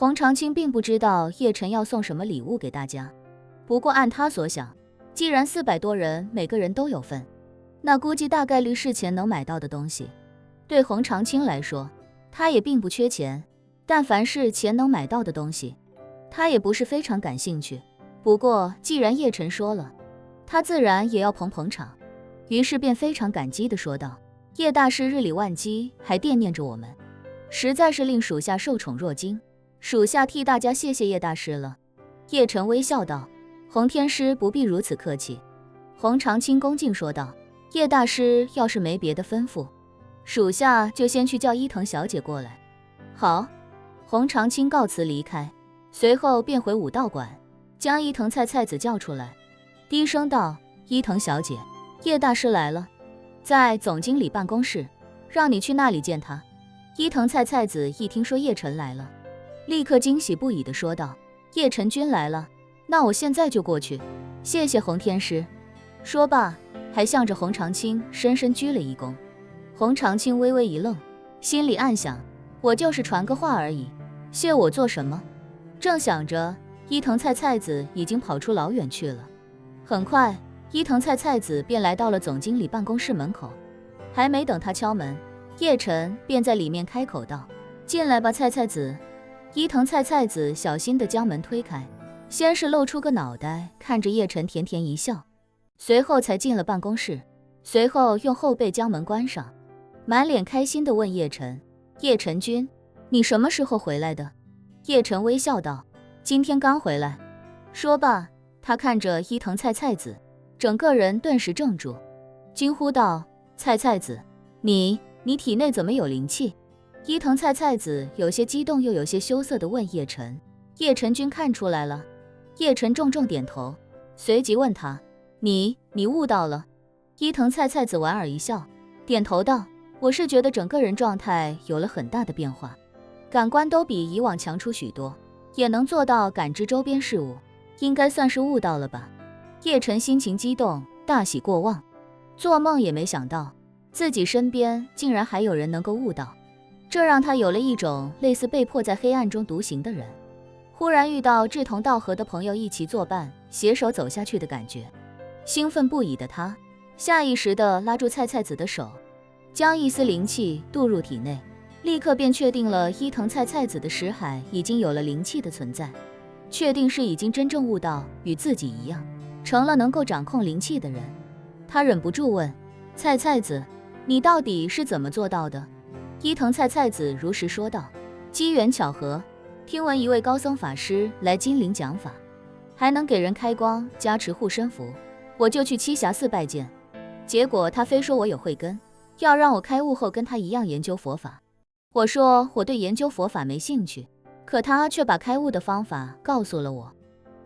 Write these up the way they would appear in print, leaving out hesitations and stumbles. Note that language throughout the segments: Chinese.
洪长青并不知道叶晨要送什么礼物给大家，不过按他所想，既然400多人每个人都有份，那估计大概率是钱能买到的东西。对洪长青来说，他也并不缺钱，但凡是钱能买到的东西，他也不是非常感兴趣。不过既然叶晨说了，他自然也要捧捧场，于是便非常感激地说道：叶大师日理万机，还惦念着我们，实在是令属下受宠若惊，属下替大家谢谢叶大师了。叶晨微笑道：洪天师不必如此客气。洪长青恭敬说道：叶大师要是没别的吩咐，属下就先去叫伊藤小姐过来。好。洪长青告辞离开，随后便回武道馆，将伊藤菜子叫出来，低声道：伊藤小姐，叶大师来了，在总经理办公室，让你去那里见他。伊藤菜子一听说叶晨来了，立刻惊喜不已地说道：叶晨君来了，那我现在就过去，谢谢洪天师。说罢，还向着洪长青深深鞠了一躬。洪长青微微一愣，心里暗想：我就是传个话而已，谢我做什么？正想着，伊藤菜子已经跑出老远去了。很快，伊藤菜子便来到了总经理办公室门口，还没等他敲门，叶晨便在里面开口道：进来吧，菜子。伊藤菜子小心地将门推开，先是露出个脑袋，看着叶晨甜甜一笑，随后才进了办公室，随后用后背将门关上，满脸开心地问叶晨：叶晨君，你什么时候回来的？叶晨微笑道：今天刚回来。说罢，他看着伊藤菜子，整个人顿时怔住，惊呼道：菜子，你体内怎么有灵气？伊藤菜子有些激动又有些羞涩地问叶晨：叶晨君看出来了？叶晨重重点头，随即问他：你悟到了？伊藤菜子莞尔一笑，点头道：我是觉得整个人状态有了很大的变化，感官都比以往强出许多，也能做到感知周边事物，应该算是悟到了吧。叶晨心情激动，大喜过望，做梦也没想到自己身边竟然还有人能够悟到，这让他有了一种类似被迫在黑暗中独行的人，忽然遇到志同道合的朋友一起作伴，携手走下去的感觉。兴奋不已的他下意识地拉住菜子的手，将一丝灵气渡入体内，立刻便确定了伊藤菜子的识海已经有了灵气的存在，确定是已经真正悟到与自己一样，成了能够掌控灵气的人。他忍不住问：菜子，你到底是怎么做到的？伊藤菜子如实说道：机缘巧合，听闻一位高僧法师来金陵讲法，还能给人开光加持护身符，我就去栖霞寺拜见，结果他非说我有慧根，要让我开悟后跟他一样研究佛法。我说我对研究佛法没兴趣，可他却把开悟的方法告诉了我，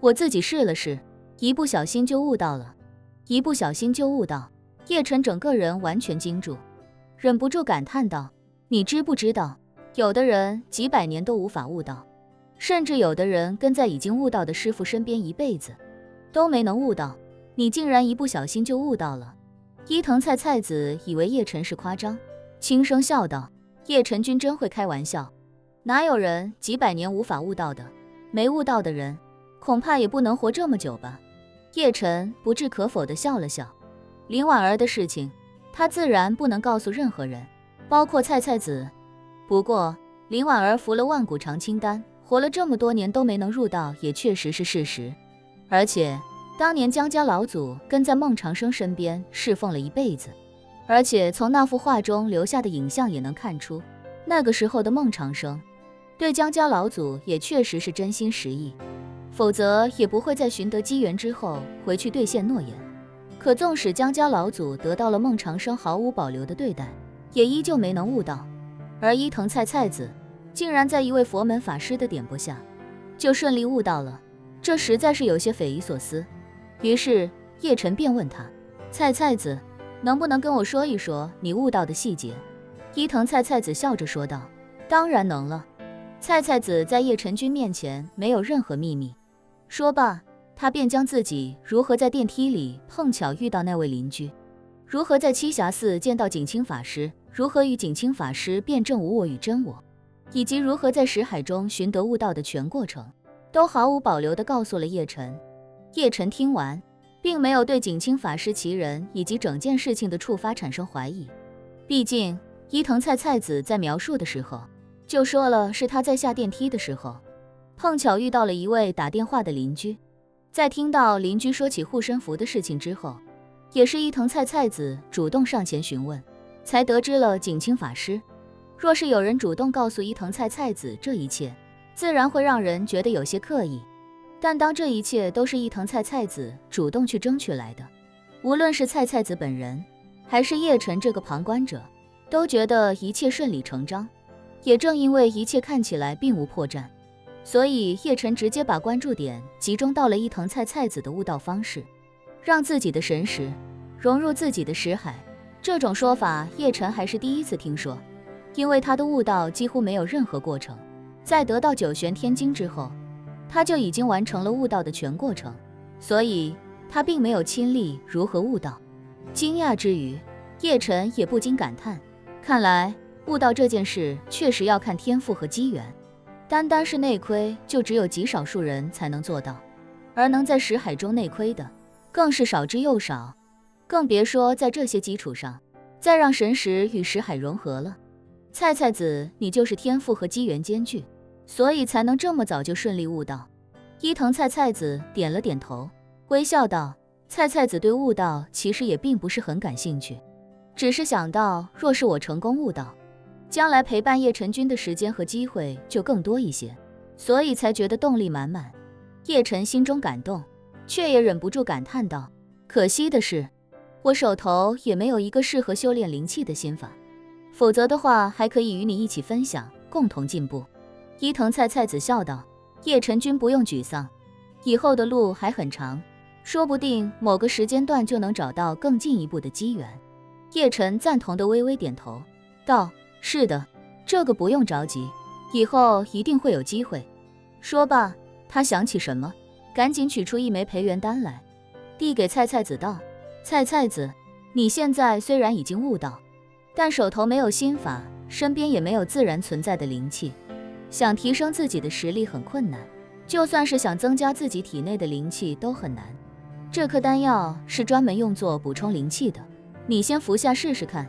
我自己试了试，一不小心就悟到了。叶晨整个人完全惊住，忍不住感叹道：你知不知道，有的人几百年都无法悟到，甚至有的人跟在已经悟到的师傅身边一辈子都没能悟到，你竟然一不小心就悟到了。伊藤菜子以为叶晨是夸张，轻声笑道：叶晨君真会开玩笑，哪有人几百年无法悟到的？没悟到的人恐怕也不能活这么久吧。叶晨不置可否地笑了笑，林婉儿的事情他自然不能告诉任何人，包括菜子。不过林婉儿服了万古长青丹，活了这么多年都没能入道，也确实是事实。而且当年江家老祖跟在孟长生身边侍奉了一辈子，而且从那幅画中留下的影像也能看出，那个时候的孟长生对江家老祖也确实是真心实意，否则也不会在寻得机缘之后回去兑现诺言。可纵使江家老祖得到了孟长生毫无保留的对待，也依旧没能悟到，而伊藤菜子竟然在一位佛门法师的点拨下就顺利悟到了，这实在是有些匪夷所思。于是叶晨便问他：菜子，能不能跟我说一说你悟到的细节？伊藤菜子笑着说道：当然能了。菜子在叶晨君面前没有任何秘密。说罢，他便将自己如何在电梯里碰巧遇到那位邻居，如何在栖霞寺见到景清法师，如何与景清法师辩证无我与真我，以及如何在识海中寻得悟道的全过程，都毫无保留地告诉了叶晨。叶晨听完，并没有对景清法师其人以及整件事情的触发产生怀疑。毕竟伊藤菜子在描述的时候就说了，是他在下电梯的时候碰巧遇到了一位打电话的邻居。在听到邻居说起护身符的事情之后，也是伊藤菜子主动上前询问，才得知了景清法师。若是有人主动告诉伊藤菜子这一切，自然会让人觉得有些刻意。但当这一切都是伊藤菜子主动去争取来的，无论是菜子本人，还是叶晨这个旁观者，都觉得一切顺理成章。也正因为一切看起来并无破绽，所以叶晨直接把关注点集中到了伊藤菜子的悟道方式，让自己的神识融入自己的识海。这种说法叶晨还是第一次听说，因为他的悟道几乎没有任何过程。在得到九玄天经之后，他就已经完成了悟道的全过程，所以他并没有亲历如何悟道。惊讶之余，叶晨也不禁感叹，看来悟道这件事确实要看天赋和机缘，单单是内窥就只有极少数人才能做到，而能在识海中内窥的更是少之又少，更别说在这些基础上再让神识与识海融合了。菜子，你就是天赋和机缘兼具，所以才能这么早就顺利悟道。伊藤菜子点了点头，微笑道，菜子对悟道其实也并不是很感兴趣，只是想到若是我成功悟道，将来陪伴叶晨君的时间和机会就更多一些，所以才觉得动力满满。叶晨心中感动，却也忍不住感叹道，可惜的是，我手头也没有一个适合修炼灵气的心法，否则的话还可以与你一起分享，共同进步。伊藤菜子笑道，叶晨君不用沮丧，以后的路还很长，说不定某个时间段就能找到更进一步的机缘。叶晨赞同的微微点头道，是的，这个不用着急，以后一定会有机会。说罢，他想起什么，赶紧取出一枚培元丹来，递给菜子道，菜子，你现在虽然已经悟道，但手头没有心法，身边也没有自然存在的灵气，想提升自己的实力很困难，就算是想增加自己体内的灵气都很难。这颗丹药是专门用作补充灵气的，你先服下试试看。